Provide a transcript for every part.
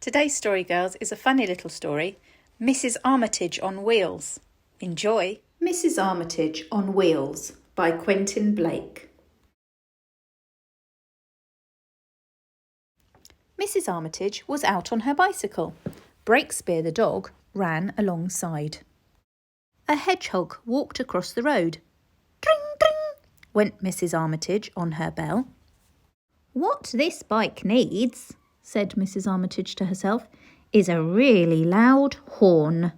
Today's story, girls, is a funny little story, Mrs. Armitage on Wheels. Enjoy. Mrs. Armitage on Wheels by Quentin Blake. Mrs. Armitage was out on her bicycle. Breakspear the dog ran alongside. A hedgehog walked across the road. Dring, dring, went Mrs. Armitage on her bell. What this bike needs, said Mrs. Armitage to herself, is a really loud horn.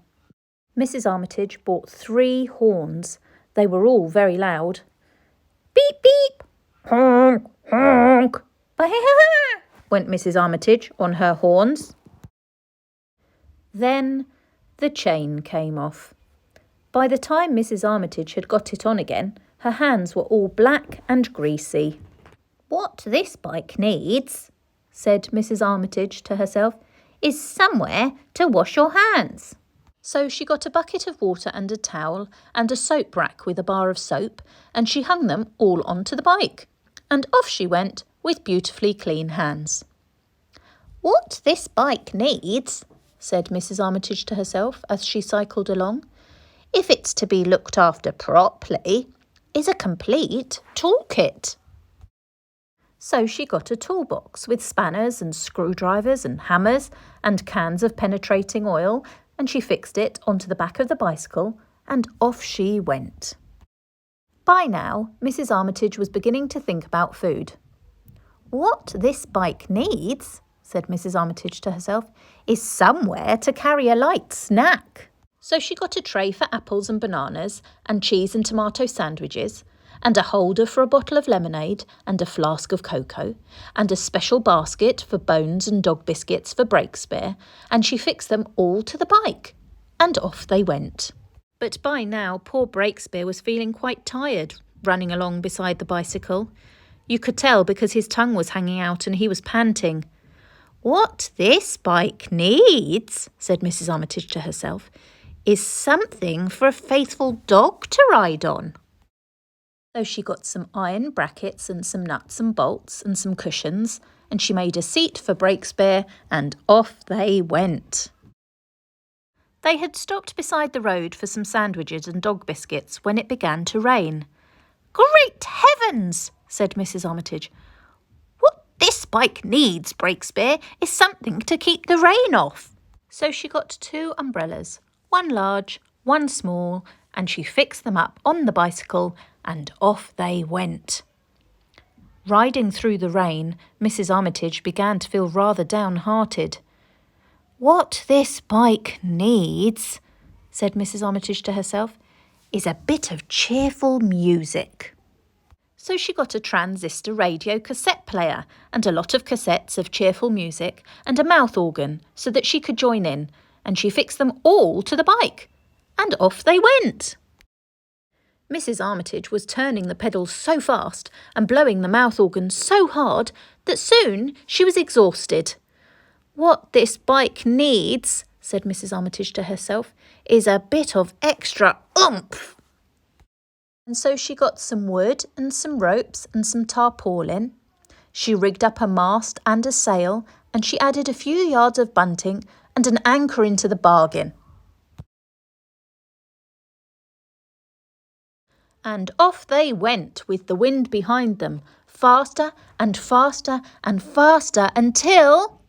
Mrs. Armitage bought 3 horns. They were all very loud. Beep, beep, honk, honk, went Mrs. Armitage on her horns. Then the chain came off. By the time Mrs. Armitage had got it on again, her hands were all black and greasy. What this bike needs, said Mrs. Armitage to herself, is somewhere to wash your hands. So she got a bucket of water and a towel and a soap rack with a bar of soap, and she hung them all onto the bike. And off she went with beautifully clean hands. What this bike needs, said Mrs. Armitage to herself as she cycled along, if it's to be looked after properly, is a complete toolkit. So she got a toolbox with spanners and screwdrivers and hammers and cans of penetrating oil, and she fixed it onto the back of the bicycle, and off she went. By now, Mrs. Armitage was beginning to think about food. What this bike needs, said Mrs. Armitage to herself, is somewhere to carry a light snack. So she got a tray for apples and bananas and cheese and tomato sandwiches, and a holder for a bottle of lemonade and a flask of cocoa, and a special basket for bones and dog biscuits for Breakspear, and she fixed them all to the bike, and off they went. But by now poor Breakspear was feeling quite tired running along beside the bicycle. You could tell because his tongue was hanging out and he was panting. What this bike needs, said Mrs. Armitage to herself, is something for a faithful dog to ride on. So she got some iron brackets and some nuts and bolts and some cushions, and she made a seat for Breakspear, and off they went. They had stopped beside the road for some sandwiches and dog biscuits when it began to rain. Great heavens, said Mrs. Armitage. What this bike needs, Breakspear, is something to keep the rain off. So she got 2 umbrellas, one large, one small, and she fixed them up on the bicycle, and off they went. Riding through the rain, Mrs. Armitage began to feel rather downhearted. What this bike needs, said Mrs. Armitage to herself, is a bit of cheerful music. So she got a transistor radio cassette player and a lot of cassettes of cheerful music and a mouth organ so that she could join in, and she fixed them all to the bike, and off they went. Mrs. Armitage was turning the pedals so fast and blowing the mouth organ so hard that soon she was exhausted. What this bike needs, said Mrs. Armitage to herself, is a bit of extra oomph. And so she got some wood and some ropes and some tarpaulin. She rigged up a mast and a sail, and she added a few yards of bunting and an anchor into the bargain. And off they went with the wind behind them, faster and faster and faster until...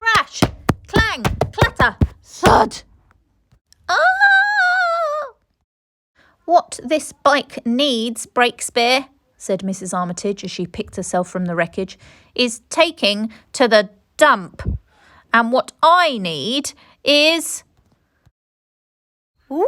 Crash! Clang! Clatter! Thud! Ah! What this bike needs, Breakspear, said Mrs. Armitage as she picked herself from the wreckage, is taking to the dump. And what I need is... Whoopee!